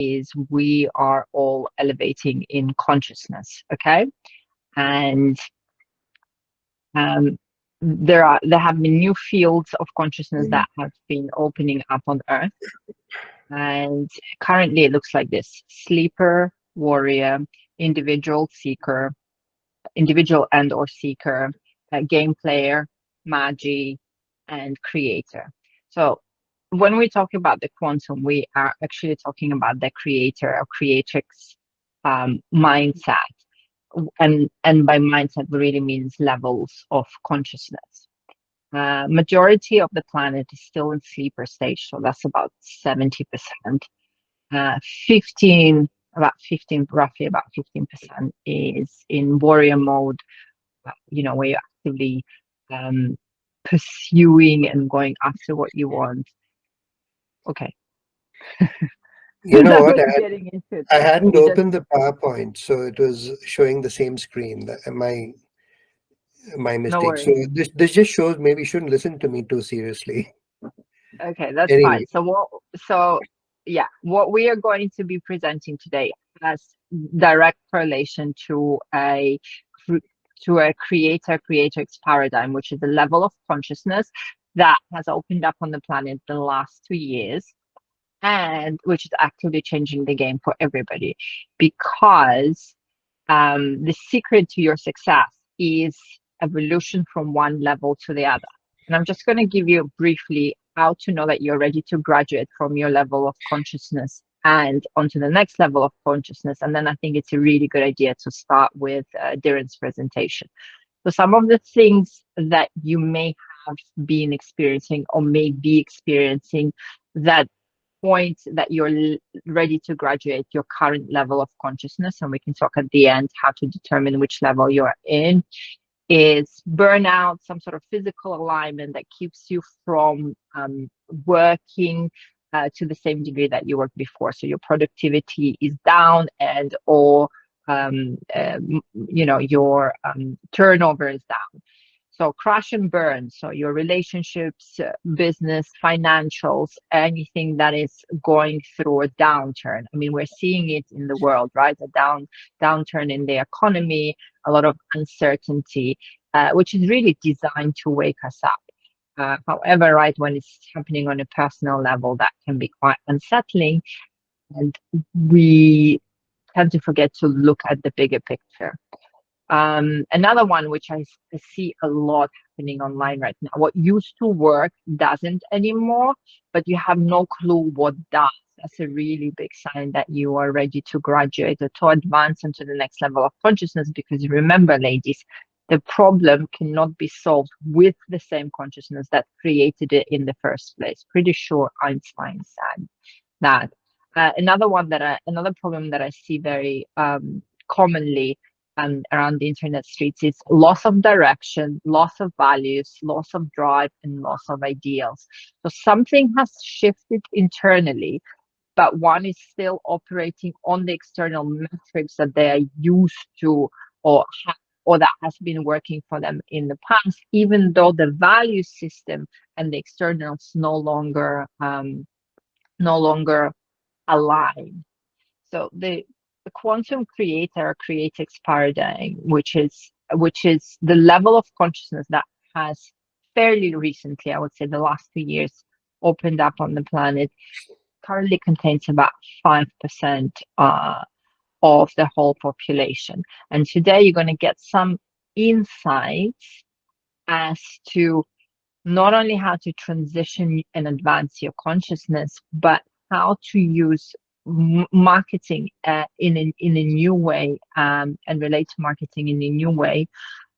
is we are all elevating in consciousness, okay? And there have been new fields of consciousness that have been opening up on Earth. And currently it looks like this: sleeper, warrior, individual seeker, individual and or seeker, game player, magi, and creator. So when we talk about the quantum, we are actually talking about the creator or creatrix mindset. And by mindset really means levels of consciousness. Majority of the planet is still in sleeper stage, so that's about 70%. 15, about 15, roughly about 15% is in warrior mode, where you're actively pursuing and going after what you want. Okay. You know what? Getting into I that. hadn't You just opened the PowerPoint, so it was showing the same screen. My no mistake. So worries. this just shows maybe you shouldn't listen to me too seriously. Okay, that's Anyway, fine. So what we are going to be presenting today has direct correlation to a creator-creatrix paradigm, which is a level of consciousness that has opened up on the planet the last 2 years, and which is actively changing the game for everybody, because the secret to your success is evolution from one level to the other. And I'm just going to give you briefly how to know that you're ready to graduate from your level of consciousness and onto the next level of consciousness. And then I think it's a really good idea to start with Dhiren's presentation. So some of the things that you may have been experiencing or may be experiencing that point that you're ready to graduate your current level of consciousness, and we can talk at the end how to determine which level you're in, is burnout, some sort of physical alignment that keeps you from working to the same degree that you worked before. So your productivity is down, and or your turnover is down. So crash and burn. So your relationships, business, financials, anything that is going through a downturn. I mean, we're seeing it in the world, right? A downturn in the economy, a lot of uncertainty, which is really designed to wake us up. However, right, when it's happening on a personal level, that can be quite unsettling, and we tend to forget to look at the bigger picture. Another one which I see a lot happening online right now: what used to work doesn't anymore, but you have no clue what does. That's a really big sign that you are ready to graduate or to advance into the next level of consciousness. Because remember, ladies, the problem cannot be solved with the same consciousness that created it in the first place. Pretty sure Einstein said that. Another problem that I see very commonly around the internet streets is loss of direction, loss of values, loss of drive, and loss of ideals. So something has shifted internally, but one is still operating on the external metrics that they are used to, or that has been working for them in the past, even though the value system and the externals no longer align. So the quantum creator or creatrix paradigm, which is the level of consciousness that has fairly recently, I would say the last 2 years, opened up on the planet, currently contains about 5% of the whole population. And today you're going to get some insights as to not only how to transition and advance your consciousness, but how to use marketing in a new way, and relate to marketing in a new way.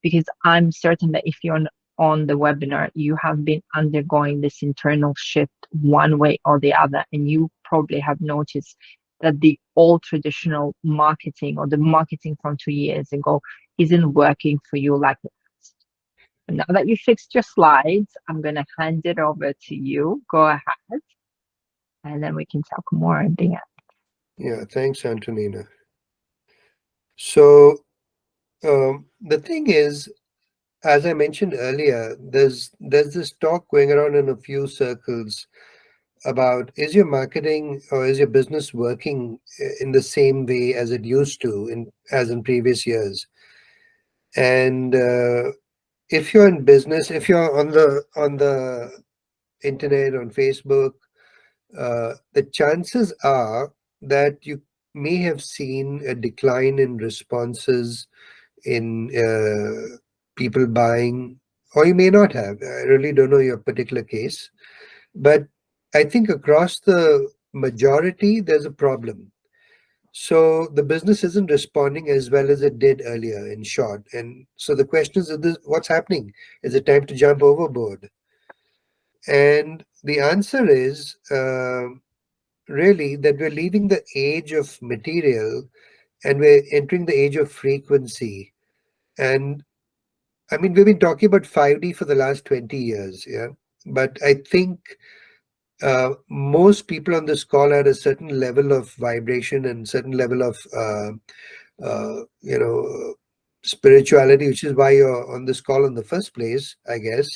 Because I'm certain that if you're on the webinar, you have been undergoing this internal shift one way or the other, and you probably have noticed that the old traditional marketing, or the marketing from 2 years ago, isn't working for you like it has. And now that you fixed your slides, I'm going to hand it over to you. Go ahead, and then we can talk more at the end. yeah, thanks, Antonina. So the thing is, as I mentioned earlier, there's this talk going around in a few circles about, is your marketing or is your business working in the same way as it used to as in previous years? And if you're in business, if you're on the internet, on Facebook, the chances are that you may have seen a decline in responses, in people buying, or you may not have. I really don't know your particular case, but I think across the majority, there's a problem. So the business isn't responding as well as it did earlier, in short. And so the question is, what's happening? Is it time to jump overboard? And the answer is really that we're leaving the age of material and we're entering the age of frequency. And I mean, we've been talking about 5D for the last 20 years, yeah. But I think most people on this call had a certain level of vibration and certain level of, you know, spirituality, which is why you're on this call in the first place, I guess.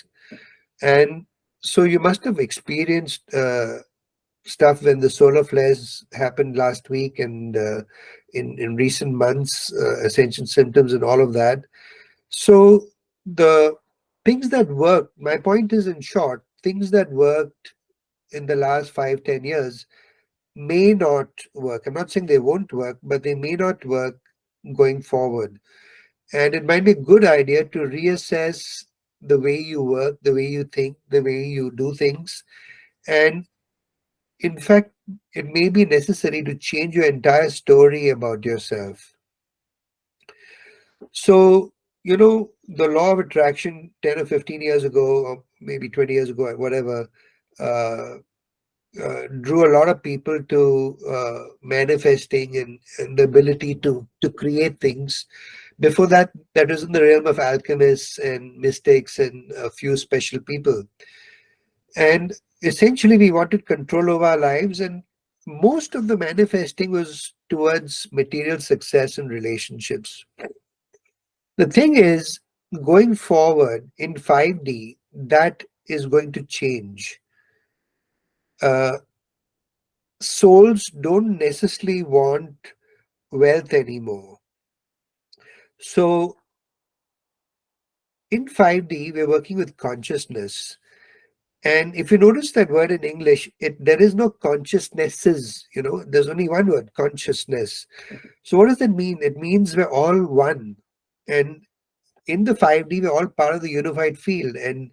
And so you must have experienced stuff when the solar flares happened last week and in recent months, ascension symptoms and all of that. So the things that worked, my point is, in short, things that worked in the last 5, 10 years may not work. I'm not saying they won't work, but they may not work going forward. And it might be a good idea to reassess the way you work, the way you think, the way you do things. And in fact, it may be necessary to change your entire story about yourself. So, the law of attraction 10 or 15 years ago, or maybe 20 years ago, whatever, uh, drew a lot of people to manifesting and the ability to create things. Before that, that was in the realm of alchemists and mystics and a few special people. And essentially, we wanted control over our lives, and most of the manifesting was towards material success and relationships. The thing is, going forward in 5D, that is going to change. Uh, Souls don't necessarily want wealth anymore. So in 5D, we're working with consciousness. And if you notice that word in English, there is no consciousnesses, there's only one word, consciousness. So what does that mean? It means we're all one. And in the 5D, we're all part of the unified field. And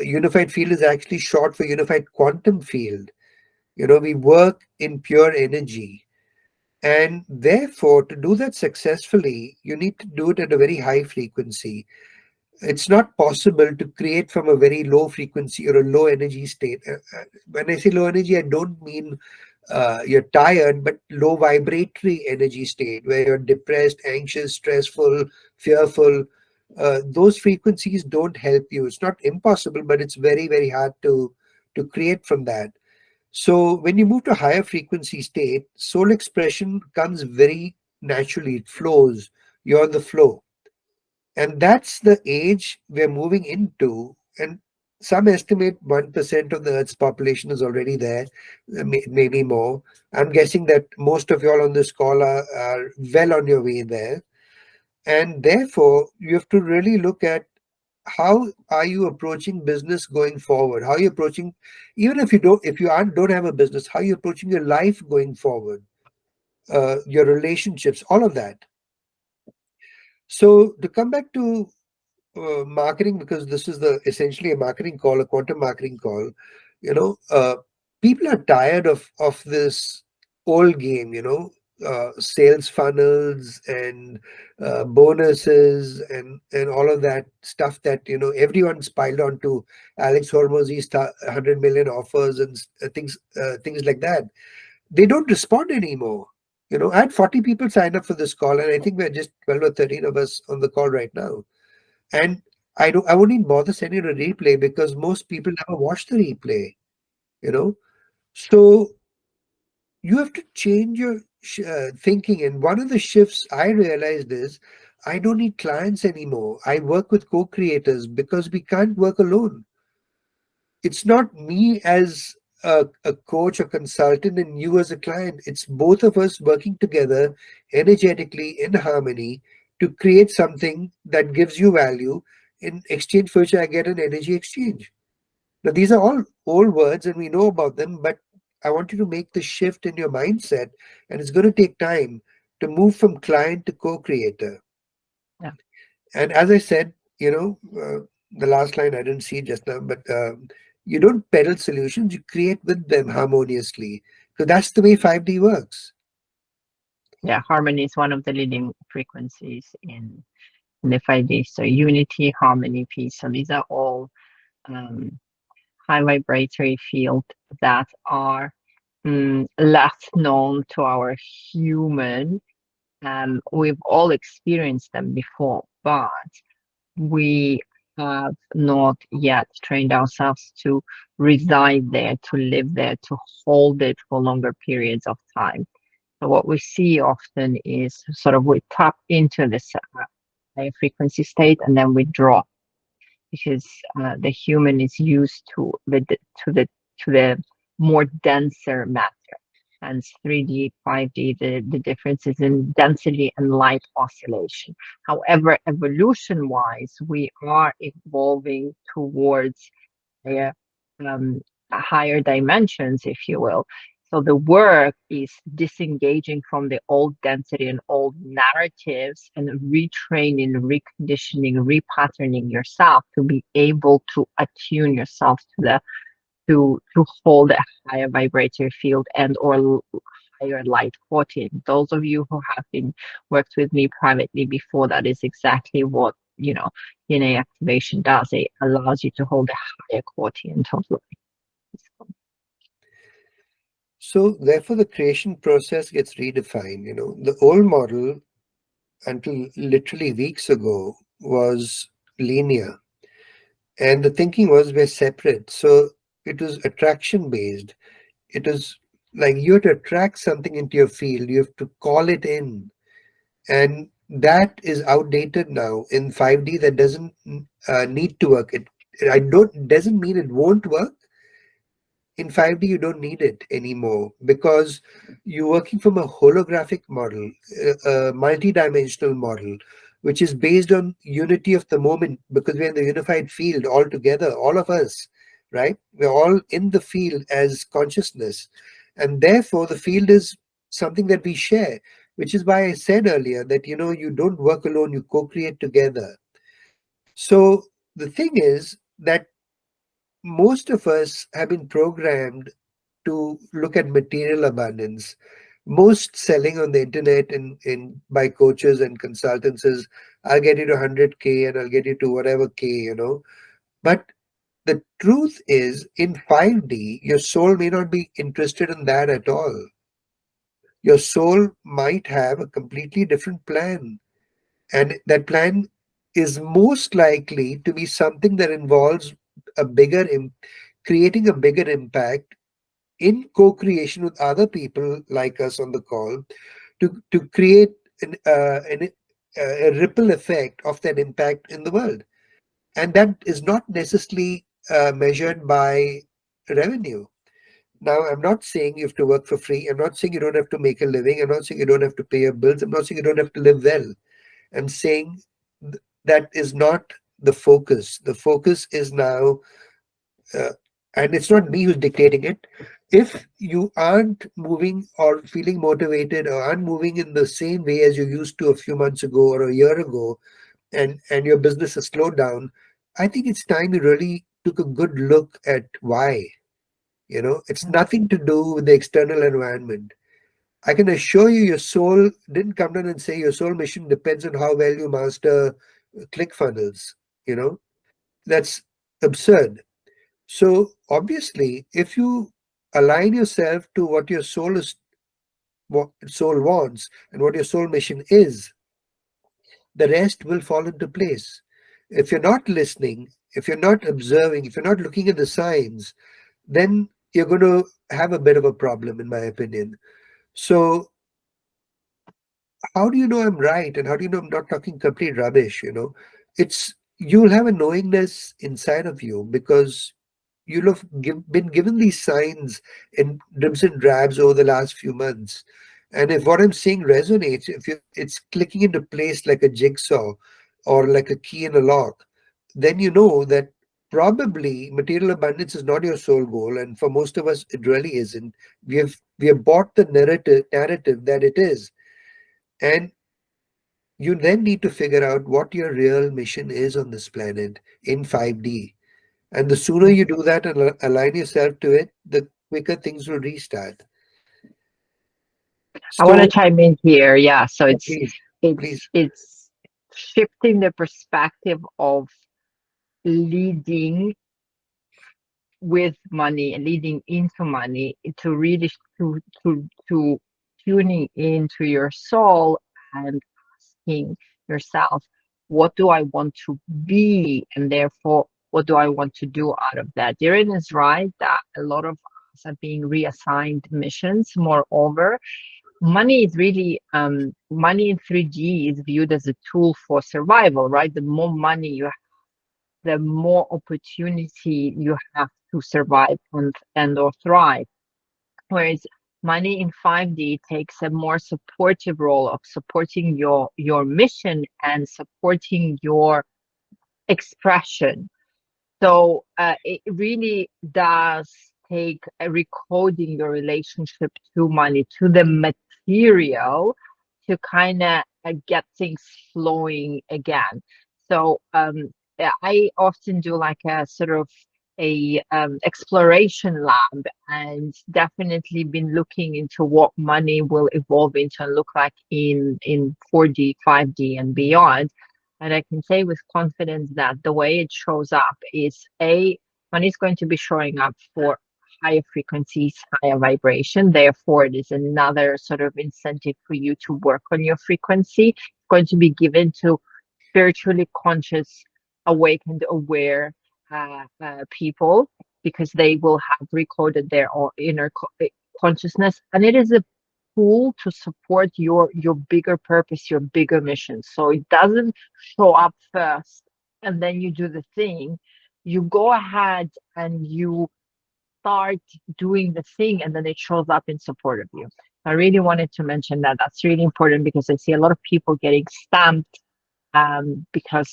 unified field is actually short for unified quantum field. We work in pure energy. And therefore, to do that successfully, you need to do it at a very high frequency. It's not possible to create from a very low frequency or a low energy state. When I say low energy, I don't mean you're tired, but low vibratory energy state where you're depressed, anxious, stressful, fearful. Those frequencies don't help you. It's not impossible, but it's very, very hard to create from that. So when you move to higher frequency state, soul expression comes very naturally. It flows. You're the flow. And that's the age we're moving into. And some estimate 1% of the Earth's population is already there, maybe more. I'm guessing that most of y'all on this call are well on your way there. And therefore, you have to really look at how are you approaching business going forward? How are you approaching, even if you don't have a business, how are you approaching your life going forward? Your relationships, all of that. So to come back to marketing, because this is the essentially a marketing call, a quantum marketing call. You know, uh, People are tired of this old game. Sales funnels and bonuses and all of that stuff that everyone's piled on to Alex Hormozzi's 100 million offers and things like that. They don't respond anymore. I had 40 people sign up for this call, and I think we're just 12 or 13 of us on the call right now. And I wouldn't even bother sending a replay because most people never watch the replay, you know. So you have to change your thinking. And one of the shifts I realized is I don't need clients anymore. I work with co-creators because we can't work alone. It's not me as a coach or consultant and you as a client. It's both of us working together energetically in harmony to create something that gives you value in exchange for which I get an energy exchange. Now, these are all old words and we know about them, but I want you to make the shift in your mindset, and it's going to take time to move from client to co creator. Yeah. And as I said, the last line I didn't see just now, but you don't peddle solutions, you create with them harmoniously. So that's the way 5D works. Yeah, harmony is one of the leading frequencies in the 5D. So unity, harmony, peace. So these are all um, high vibratory field that are less known to our human. We've all experienced them before, but we have not yet trained ourselves to reside there, to live there, to hold it for longer periods of time. So what we see often is sort of we tap into this higher frequency state and then we drop because the human is used to the more denser matter. And 3D, 5D, the difference is in density and light oscillation. However, evolution wise, we are evolving towards higher, um, higher dimensions, if you will. So the work is disengaging from the old density and old narratives and retraining, reconditioning, repatterning yourself to be able to attune yourself to the to hold a higher vibratory field and or higher light 14. Those of you who have been worked with me privately before, that is exactly what DNA activation does. It allows you to hold a higher quotient of light. So, therefore, the creation process gets redefined. The old model until literally weeks ago was linear, and the thinking was we're separate. So, it was attraction based. It was like you have to attract something into your field, you have to call it in. And that is outdated now in 5D. That doesn't need to work. It doesn't mean it won't work. In 5D, you don't need it anymore because you're working from a holographic model, a multi-dimensional model, which is based on unity of the moment because we're in the unified field all together, all of us, right? We're all in the field as consciousness. And therefore, the field is something that we share, which is why I said earlier that, you don't work alone, you co-create together. So the thing is that most of us have been programmed to look at material abundance. Most selling on the internet in by coaches and consultants is I'll get you to 100K and I'll get you to whatever K. But the truth is, in 5D, your soul may not be interested in that at all. Your soul might have a completely different plan. And that plan is most likely to be something that involves a creating a bigger impact in co-creation with other people like us on the call to create a ripple effect of that impact in the world. And that is not necessarily measured by revenue. Now, I'm not saying you have to work for free. I'm not saying you don't have to make a living. I'm not saying you don't have to pay your bills. I'm not saying you don't have to live well. I'm saying that is not the focus. The focus is now uh, and it's not me who's dictating it. If you aren't moving or feeling motivated or aren't moving in the same way as you used to a few months ago or a year ago, and your business has slowed down, I think it's time you really took a good look at why. It's nothing to do with the external environment. I can assure you, your soul didn't come down and say your soul mission depends on how well you master ClickFunnels. You know, that's absurd. So obviously, if you align yourself to what your what soul wants and what your soul mission is, the rest will fall into place. If you're not listening, if you're not observing, if you're not looking at the signs, then you're going to have a bit of a problem, in my opinion. So how do you know I'm right, and how do you know I'm not talking complete rubbish? It's you'll have a knowingness inside of you because you'll have been given these signs in dribs and drabs over the last few months. And if what I'm saying resonates, if it's clicking into place like a jigsaw or like a key in a lock, then you know that probably material abundance is not your sole goal, and for most of us it really isn't. We have bought the narrative that it is. And you then need to figure out what your real mission is on this planet in 5D. And the sooner you do that and align yourself to it, the quicker things will restart. I want to So, chime in here. Yeah, so please, please. it's shifting the perspective of leading with money and leading into money to really to tuning into your soul and asking yourself, what do I want to be, and therefore what do I want to do out of that. Dhiren is right that a lot of us are being reassigned missions. Moreover, money is really money in 3D is viewed as a tool for survival, right? The more money you have, the more opportunity you have to survive and or thrive. Whereas money in 5D takes a more supportive role of supporting your mission and supporting your expression. So it really does take a recoding your relationship to money, to the material, to kind of get things flowing again. So yeah, I often do like a sort of a exploration lab, and definitely been looking into what money will evolve into and look like in 4D, 5D, and beyond. And I can say with confidence that the way it shows up is money is going to be showing up for higher frequencies, higher vibration. Therefore, it is another sort of incentive for you to work on your frequency. It's going to be given to spiritually conscious, awakened, aware people, because they will have recoded their own inner consciousness, and it is a tool to support your bigger purpose, your bigger mission. So it doesn't show up first and then you do the thing. You go ahead and you start doing the thing, and then it shows up in support of you. I really wanted to mention that. That's really important because I see a lot of people getting stamped because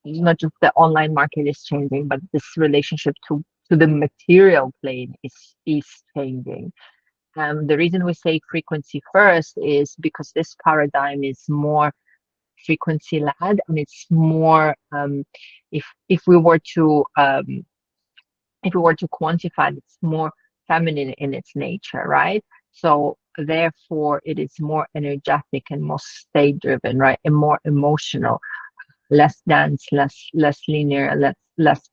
not just the online market is changing, but this relationship to the material plane is changing. The reason we say frequency first is because this paradigm is more frequency led, and it's more if we were to quantify it, it's more feminine in its nature, right? So therefore it is more energetic and more state driven, right? And more emotional, less dance, less linear, less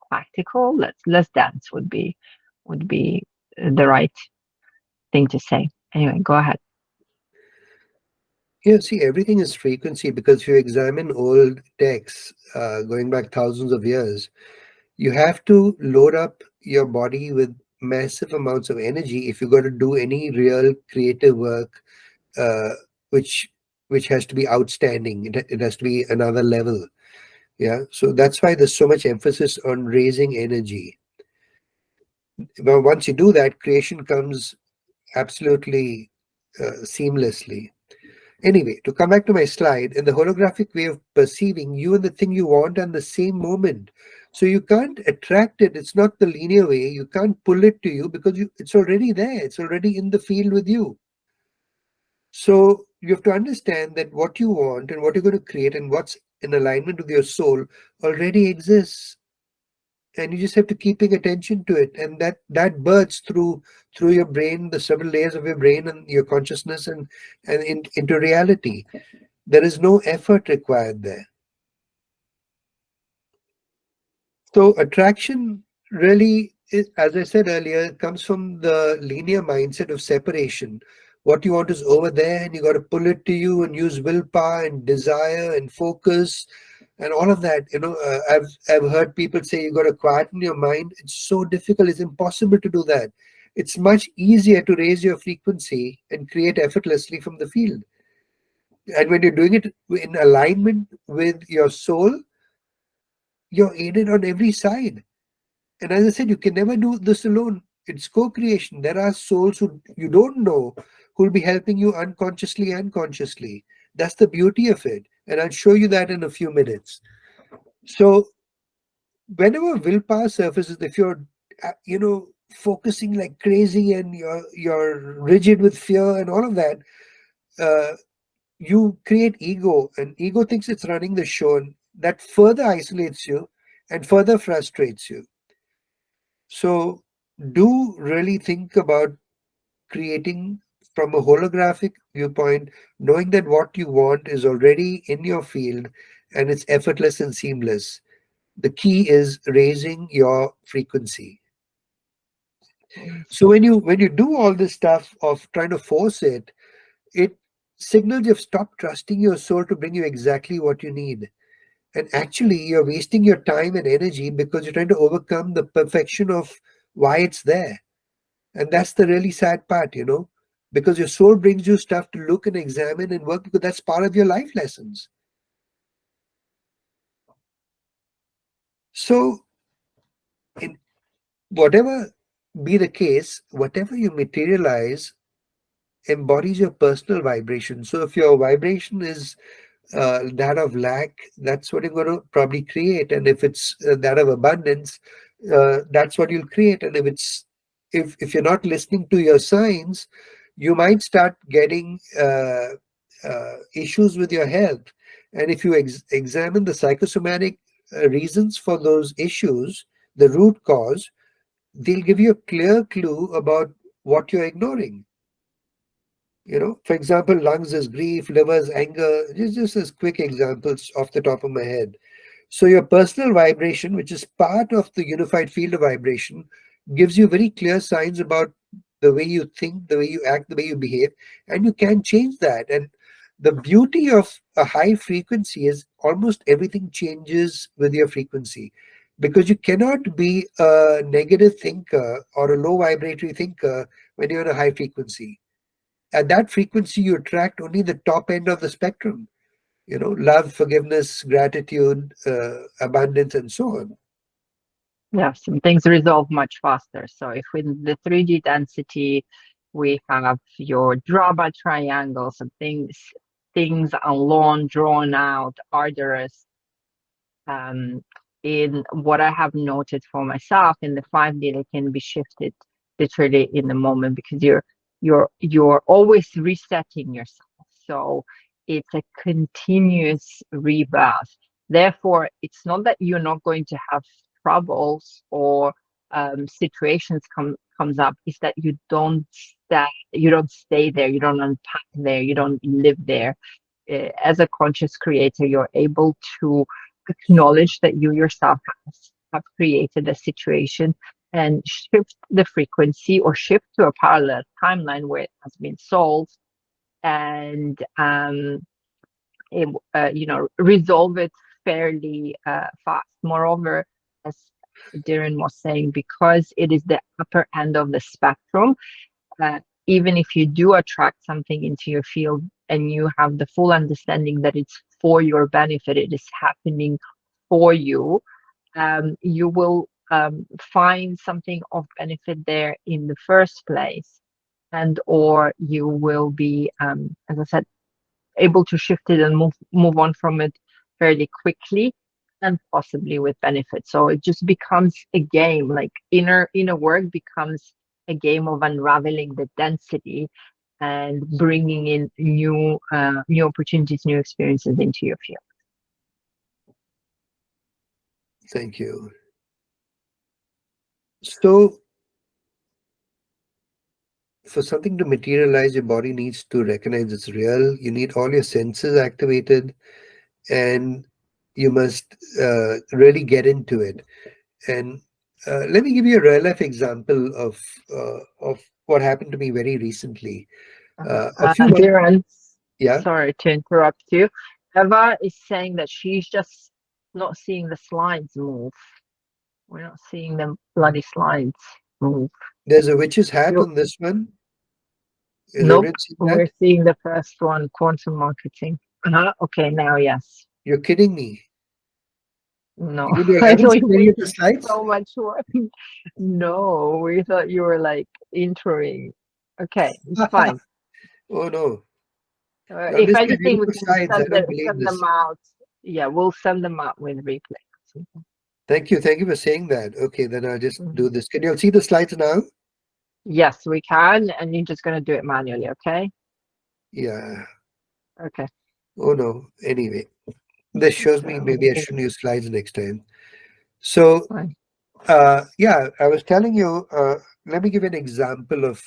practical, less dance would be the right thing to say. Anyway, go ahead. Yeah, see, everything is frequency because if you examine old texts going back thousands of years, you have to load up your body with massive amounts of energy if you're going to do any real creative work, uh, which which has to be outstanding. It has to be another level. Yeah, so that's why there's so much emphasis on raising energy. Well, once you do that, creation comes absolutely seamlessly. Anyway, to come back to my slide, in the holographic way of perceiving, you and the thing you want are in the same moment. So you can't attract it. It's not the linear way. You can't pull it to you because it's already there. It's already in the field with you. So you have to understand that what you want and what you're going to create and what's in alignment with your soul already exists. And you just have to keep paying attention to it. And that births through your brain, the several layers of your brain and your consciousness and into reality. There is no effort required there. So attraction really, as I said earlier, comes from the linear mindset of separation. What you want is over there, and you got to pull it to you and use willpower and desire and focus and all of that. I've heard people say you got to quieten your mind. It's so difficult. It's impossible to do that. It's much easier to raise your frequency and create effortlessly from the field. And when you're doing it in alignment with your soul, you're aided on every side. And as I said, you can never do this alone. It's co-creation. There are souls who you don't know who will be helping you unconsciously and consciously. That's the beauty of it. And I'll show you that in a few minutes. So whenever willpower surfaces, if you're focusing like crazy and you're rigid with fear and all of that, uh, you create ego, and ego thinks it's running the show, and that further isolates you and further frustrates you. So do really think about creating from a holographic viewpoint, knowing that what you want is already in your field and it's effortless and seamless. The key is raising your frequency. So when you do all this stuff of trying to force it, it signals you've stopped trusting your soul to bring you exactly what you need. And actually, you're wasting your time and energy because you're trying to overcome the perfection of why it's there. And that's the really sad part, because your soul brings you stuff to look and examine and work because that's part of your life lessons. So, in whatever be the case, whatever you materialize embodies your personal vibration. So, if your vibration is that of lack, that's what you're going to probably create. And if it's that of abundance, that's what you'll create. And if you're not listening to your signs, you might start getting issues with your health. And if you examine the psychosomatic reasons for those issues, the root cause, they'll give you a clear clue about what you're ignoring. For example, lungs is grief, liver is anger. Just as quick examples off the top of my head. So your personal vibration, which is part of the unified field of vibration, gives you very clear signs about the way you think, the way you act, the way you behave, and you can change that. And the beauty of a high frequency is almost everything changes with your frequency. Because you cannot be a negative thinker or a low vibratory thinker when you're in a high frequency. At that frequency, you attract only the top end of the spectrum, love, forgiveness, gratitude, abundance, and so on. Yes, and things resolve much faster. So if in the 3D density we have your drawbar triangles and things are long, drawn out, arduous, um, in what I have noted for myself in the 5D, they can be shifted literally in the moment because you're always resetting yourself. So it's a continuous rebirth. Therefore, it's not that you're not going to have troubles or situations comes up. It's that you don't stay there, you don't unpack there, you don't live there. As a conscious creator, you're able to acknowledge that you yourself have created a situation and shift the frequency or shift to a parallel timeline where it has been solved and resolve it fairly fast. Moreover, as Dhiren was saying, because it is the upper end of the spectrum, uh, even if you do attract something into your field and you have the full understanding that it's for your benefit, it is happening for you, you will find something of benefit there in the first place, and or you will be, as I said, able to shift it and move on from it fairly quickly and possibly with benefit. So it just becomes a game, like inner work becomes a game of unraveling the density and bringing in new opportunities, new experiences into your field. Thank you. So, for something to materialize, your body needs to recognize it's real. You need all your senses activated, and you must really get into it. And let me give you a real life example of what happened to me very recently. A few months, Dhiren, yeah. sorry to interrupt you. Eva is saying that she's just not seeing the slides move. We're not seeing the bloody slides move. There's a witch's hat You on this one. Is Nope, everyone seeing we're that? seeing the first one, quantum marketing. Okay, now yes. You're kidding me. No, You're gonna be like, I I haven't thought seen you any made of the it slides. so much work. No, we thought you were like introing. Okay, it's fine. Oh no. No, I'm If just saying, anything, we beautiful can slides. I don't believe send them this. out. Yeah, we'll send them out with replay. Thank you. Thank you for saying that. Okay, then I'll just do Mhm. this. Can you all see the slides now? Yes, we can, and you're just gonna do it manually, okay? Yeah. Okay. Oh no. Anyway, this shows me So maybe I shouldn't use slides next time. So, fine. yeah, I was telling you, let me give an example of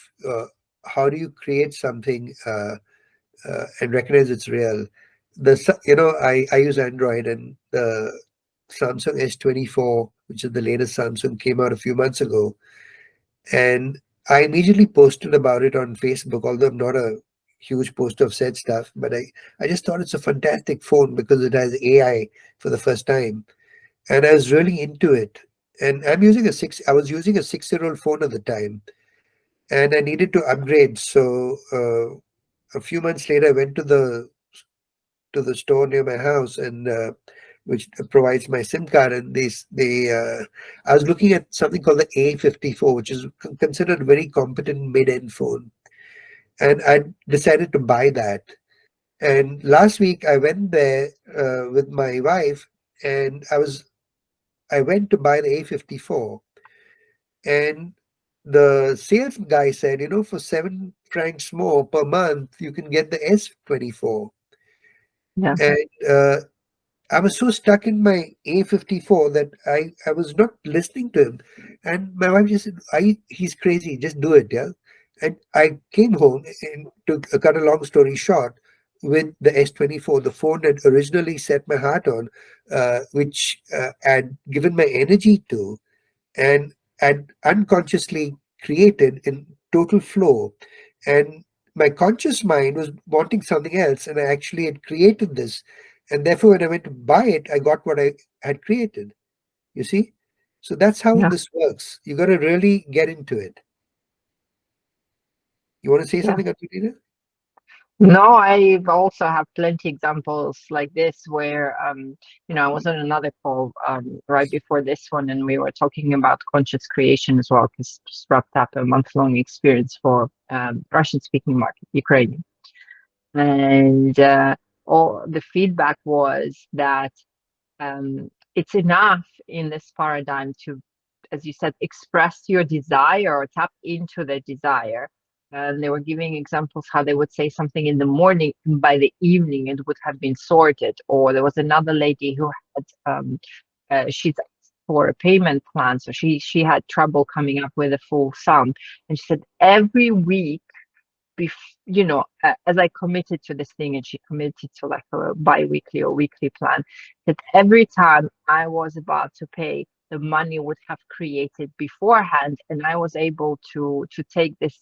how do you create something and recognize it's real. I use Android, and the Samsung S24, which is the latest Samsung, came out a few months ago. And I immediately posted about it on Facebook, although I'm not a huge poster of said stuff, but I just thought it's a fantastic phone because it has AI for the first time. And I was really into it. And I was using a 6-year-old phone at the time, and I needed to upgrade. So a few months later, I went to the store near my house, and which provides my SIM card. And I was looking at something called the A54, which is considered a very competent mid-end phone, and I decided to buy that. And last week I went there with my wife, and I went to buy the A54, and the sales guy said, for 7 francs more per month, you can get the S24. Yeah. And I was so stuck in my A54 that I was not listening to him. And my wife just said, he's crazy, just do it, yeah. And I came home, and to cut a long story short, with the S24, the phone that originally set my heart on, which I'd given my energy to, and had unconsciously created in total flow. And my conscious mind was wanting something else, and I actually had created this. And therefore, when I went to buy it, I got what I had created. You see? So that's how Yeah. this works. You got to really get into it. You want to say Yeah. something, Antonina? No, I also have plenty examples like this where I was on another call right before this one, and we were talking about conscious creation as well, because just wrapped up a month-long experience for Russian-speaking market, Ukrainian. And all the feedback was that it's enough in this paradigm to, as you said, express your desire or tap into the desire. And they were giving examples how they would say something in the morning, and by the evening it would have been sorted. Or there was another lady who had she's for a payment plan, so she had trouble coming up with a full sum, and she said every week as I committed to this thing, and she committed to like a bi-weekly or weekly plan, that every time I was about to pay, the money would have created beforehand, and I was able to take this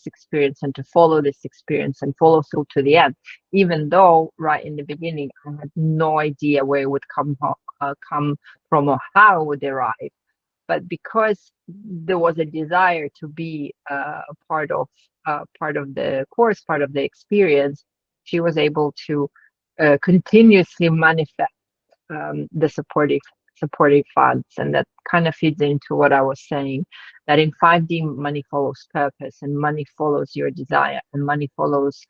experience and to follow this experience and follow through to the end, even though right in the beginning I had no idea where it would come from or how it would arrive. But because there was a desire to be part of the course, part of the experience, she was able to continuously manifest the supportive funds. And that kind of feeds into what I was saying, that in 5D money follows purpose, and money follows your desire, and money follows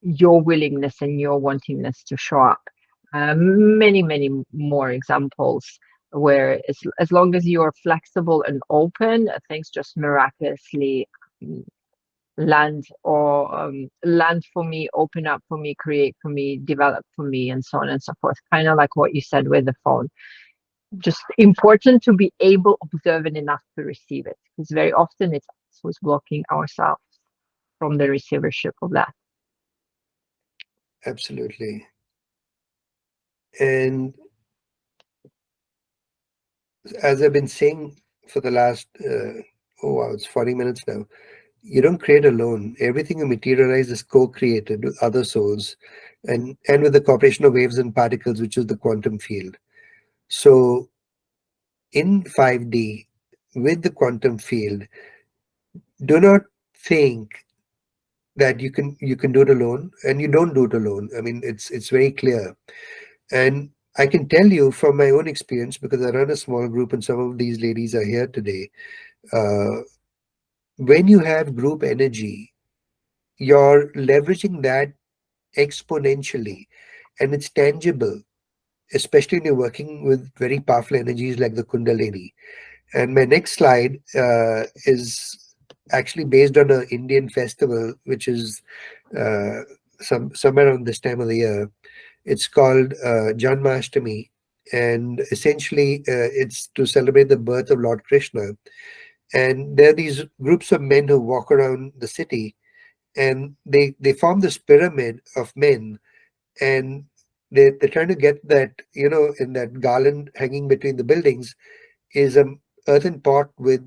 your willingness and your wantingness to show up. Many more examples where as long as you are flexible and open, things just miraculously mm, land for me, open up for me, create for me, develop for me, and so on and so forth. Kind of like what you said with the phone. Just important to be able, observant enough to receive it, because very often it's us who's blocking ourselves from the receivership of that. Absolutely. And as I've been saying for the last, oh wow, it's 40 minutes now. You don't create alone. Everything you materialize is co-created with other souls, and with the cooperation of waves and particles, which is the quantum field. So in 5D, with the quantum field, do not think that you can do it alone, and you don't do it alone. I mean, it's very clear. And I can tell you from my own experience, because I run a small group and some of these ladies are here today. Uh, when you have group energy, you're leveraging that exponentially, and it's tangible, especially when you're working with very powerful energies like the Kundalini. And my next slide is actually based on an Indian festival, which is uh, somewhere around this time of the year. It's called Janmashtami, and essentially it's to celebrate the birth of Lord Krishna. And there are these groups of men who walk around the city, and they form this pyramid of men, and they're trying to get that, in that garland hanging between the buildings is a earthen pot with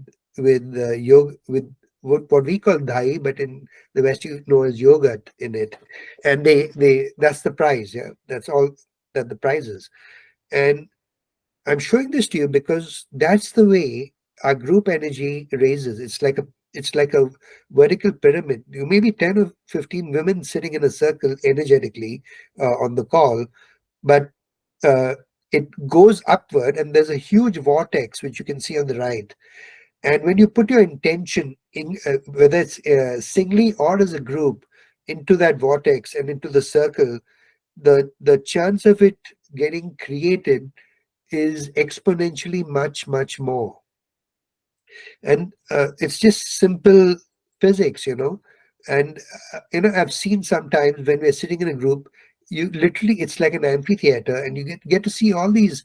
what we call dhai, but in the West you know as yogurt in it, and they that's the prize. Yeah, that's all that the prize is. And I'm showing this to you because that's the way our group energy raises. It's like a vertical pyramid. You may be 10 or 15 women sitting in a circle energetically on the call, but uh, it goes upward, and there's a huge vortex which you can see on the right. And when you put your intention in, whether it's singly or as a group, into that vortex and into the circle, the chance of it getting created is exponentially much more. And it's just simple physics. And I've seen sometimes when we're sitting in a group, you literally, it's like an amphitheater, and you get to see all these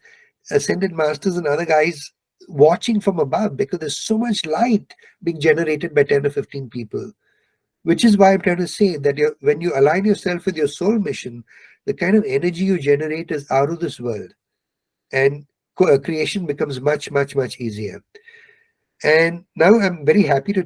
ascended masters and other guys watching from above, because there's so much light being generated by 10 or 15 people. Which is why I'm trying to say that when you align yourself with your soul mission, the kind of energy you generate is out of this world, and creation becomes much easier. And now I'm very happy to